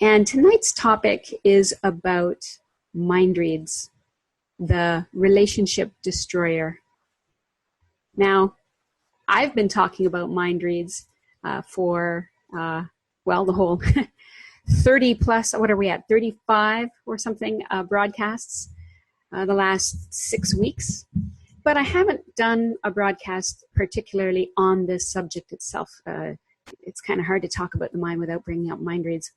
And tonight's topic is about mind reads, the relationship destroyer. Now, I've been talking about mind reads for the whole 30 plus, what are we at, 35 or something broadcasts the last 6 weeks. But I haven't done a broadcast particularly on this subject itself. It's kind of hard to talk about the mind without bringing up mind reads.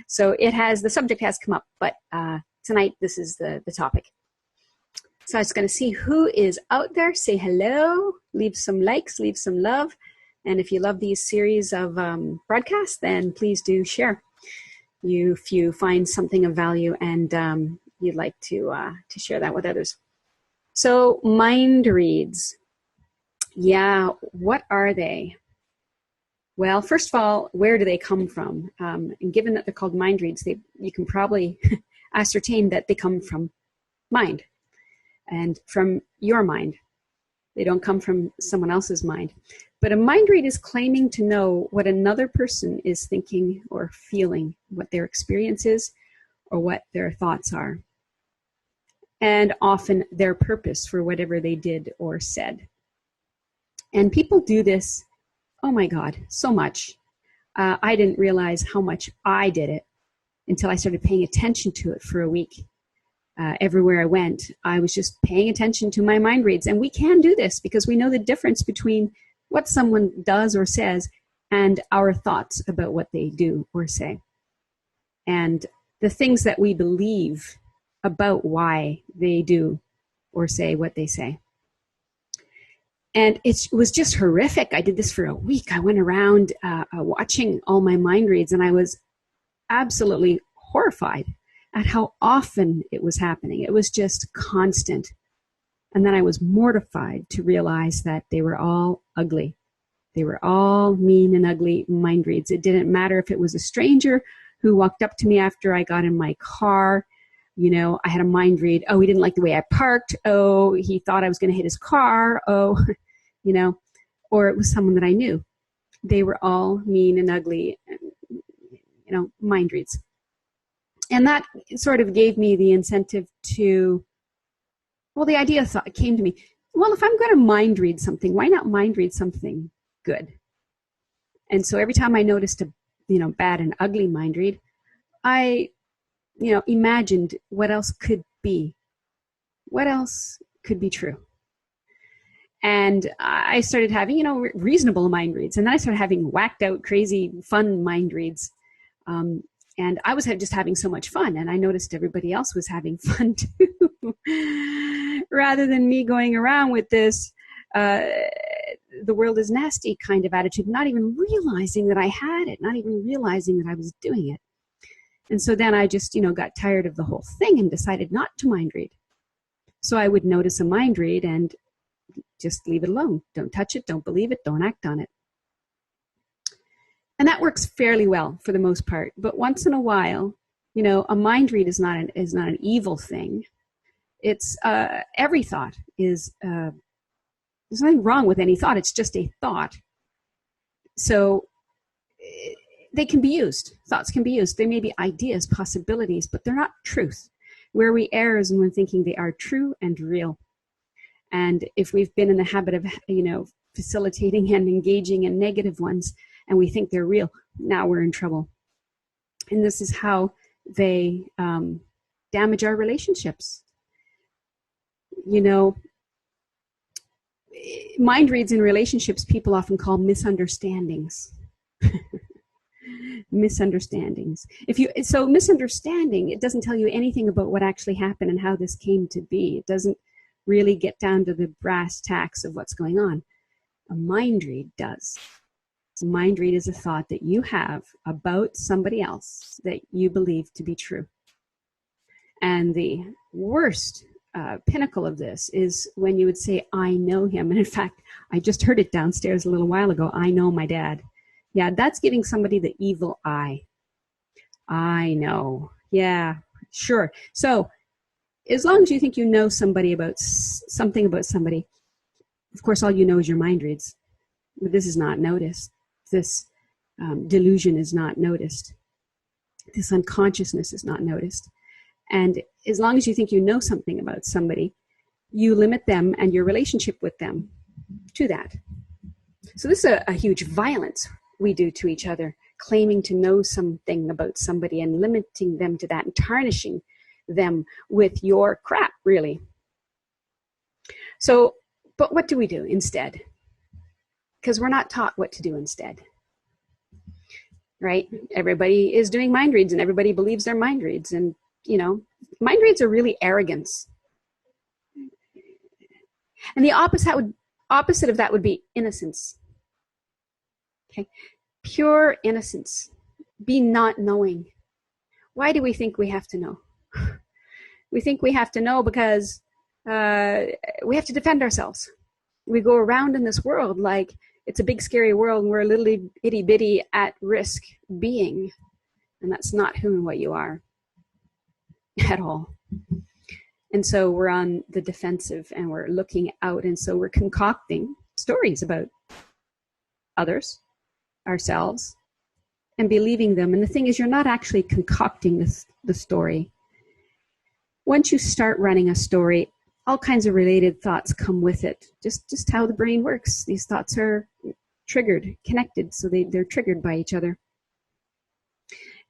So the subject has come up, but tonight this is the topic. So I was going to see who is out there. Say hello, leave some likes, leave some love. And if you love these series of broadcasts, then please do share. If you find something of value and you'd like to share that with others. So mind reads. Yeah, what are they? Well, first of all, where do they come from? And given that they're called mind reads, you can probably ascertain that they come from mind and from your mind. They don't come from someone else's mind. But a mind read is claiming to know what another person is thinking or feeling, what their experience is, or what their thoughts are, and often their purpose for whatever they did or said. And people do this, oh my God, so much. I didn't realize how much I did it until I started paying attention to it for a week. Everywhere I went, I was just paying attention to my mind reads. And we can do this because we know the difference between what someone does or says and our thoughts about what they do or say. And the things that we believe about why they do or say what they say. And it was just horrific. I did this for a week. I went around watching all my mind reads, and I was absolutely horrified at how often it was happening. It was just constant. And then I was mortified to realize that they were all ugly. They were all mean and ugly mind reads. It didn't matter if it was a stranger who walked up to me after I got in my car. You know, I had a mind read. Oh, he didn't like the way I parked. Oh, he thought I was going to hit his car. Oh, you know, or it was someone that I knew. They were all mean and ugly, you know, mind reads. And that sort of gave me the incentive to, well, the idea came to me, well, if I'm going to mind read something, why not mind read something good? And so every time I noticed a, bad and ugly mind read, I imagined what else could be. What else could be true? And I started having, reasonable mind reads. And then I started having whacked out, crazy, fun mind reads. And I was just having so much fun. And I noticed everybody else was having fun too. Rather than me going around with this, the world is nasty kind of attitude, not even realizing that I had it, not even realizing that I was doing it. And so then I just, got tired of the whole thing and decided not to mind read. So I would notice a mind read and just leave it alone. Don't touch it. Don't believe it. Don't act on it. And that works fairly well for the most part. But once in a while, a mind read is not an evil thing. It's every thought is, there's nothing wrong with any thought. It's just a thought. So they can be used. Thoughts can be used. They may be ideas, possibilities, but they're not truth. Where we err is when thinking they are true and real. And if we've been in the habit of, facilitating and engaging in negative ones, and we think they're real, now we're in trouble. And this is how they damage our relationships. Mind reads in relationships, people often call misunderstandings. Misunderstandings. So misunderstanding, it doesn't tell you anything about what actually happened and how this came to be. It doesn't really get down to the brass tacks of what's going on. A mind read does. A mind read is a thought that you have about somebody else that you believe to be true. And the worst pinnacle of this is when you would say, I know him. And in fact, I just heard it downstairs a little while ago. I know my dad. Yeah, that's giving somebody the evil eye. I know. Yeah, sure. So as long as you think you know somebody about something about somebody, of course, all you know is your mind reads. But this is not noticed. This delusion is not noticed. This unconsciousness is not noticed. And as long as you think you know something about somebody, you limit them and your relationship with them to that. So this is a huge violence we do to each other, claiming to know something about somebody and limiting them to that and tarnishing them with your crap, really. So, but what do we do instead? Because we're not taught what to do instead, right? Everybody is doing mind reads and everybody believes they're mind reads. And, you know, mind reads are really arrogance. And the opposite of that would be innocence. Okay, pure innocence. Be not knowing. Why do we think we have to know? We think we have to know because we have to defend ourselves. We go around in this world like it's a big scary world and we're a little itty bitty at risk being. And that's not who and what you are at all. And so we're on the defensive and we're looking out. And so we're concocting stories about others, ourselves, and believing them. And the thing is, you're not actually concocting the story. Once you start running a story, all kinds of related thoughts come with it. Just how the brain works. These thoughts are triggered, connected, so they're triggered by each other.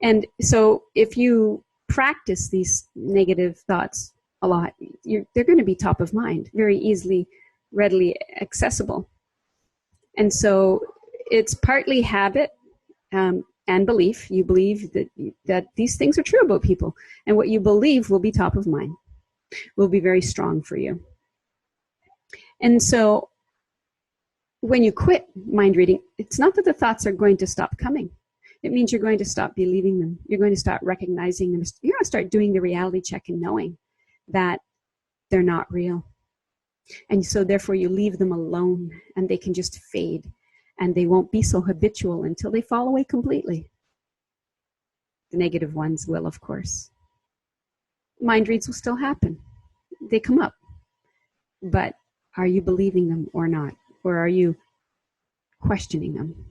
And so if you practice these negative thoughts a lot, they're going to be top of mind, very easily, readily accessible. And so it's partly habit and belief. You believe that these things are true about people, and what you believe will be top of mind, will be very strong for you. And so when you quit mind reading, it's not that the thoughts are going to stop coming. It means you're going to stop believing them. You're going to start recognizing them. You're going to start doing the reality check and knowing that they're not real. And so therefore you leave them alone and they can just fade and they won't be so habitual until they fall away completely. The negative ones will, of course. Mind reads will still happen. They come up. But are you believing them or not? Or are you questioning them?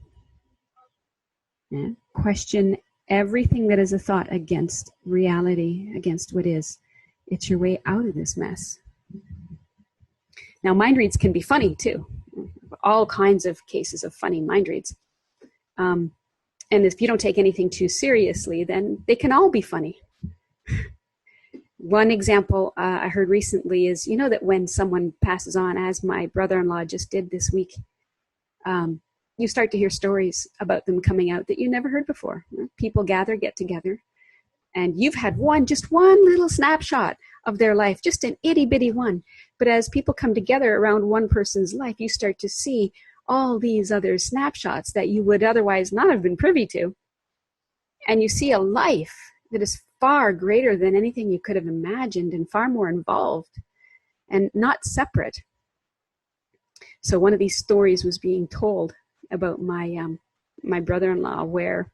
Yeah? Question everything that is a thought against reality, against what is. It's your way out of this mess. Now, mind reads can be funny too. All kinds of cases of funny mind reads. And if you don't take anything too seriously, then they can all be funny. One example I heard recently is, you know that when someone passes on, as my brother-in-law just did this week, you start to hear stories about them coming out that you never heard before. People get together, and you've had just one little snapshot of their life, just an itty-bitty one. But as people come together around one person's life, you start to see all these other snapshots that you would otherwise not have been privy to. And you see a life that is far greater than anything you could have imagined and far more involved and not separate. So one of these stories was being told about my brother-in-law, where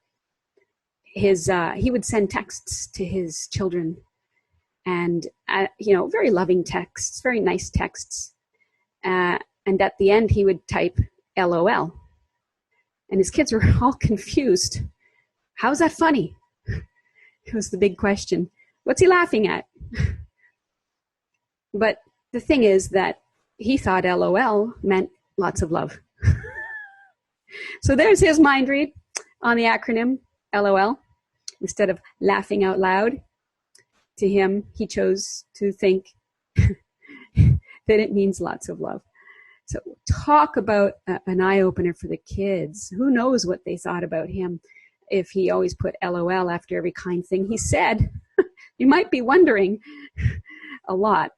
he would send texts to his children, and very loving texts, very nice texts, and at the end he would type LOL, and his kids were all confused. How's that funny? It was the big question. What's he laughing at? But the thing is that he thought LOL meant lots of love. So there's his mind read on the acronym LOL. Instead of laughing out loud, to him, he chose to think that it means lots of love. So talk about an eye-opener for the kids. Who knows what they thought about him if he always put LOL after every kind thing he said. You might be wondering a lot.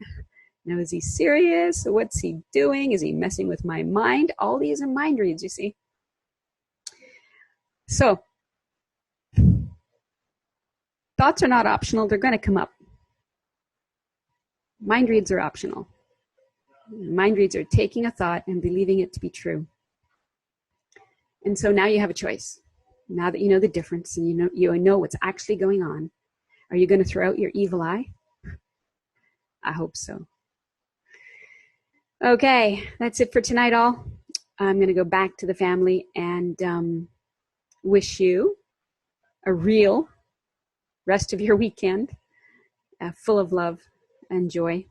Now, is he serious? What's he doing? Is he messing with my mind? All these are mind reads, you see. So, thoughts are not optional. They're going to come up. Mind reads are optional. Mind reads are taking a thought and believing it to be true. And so now you have a choice. Now that you know the difference and you know what's actually going on, are you going to throw out your evil eye? I hope so. Okay, that's it for tonight, all. I'm going to go back to the family and wish you a real rest of your weekend full of love and joy.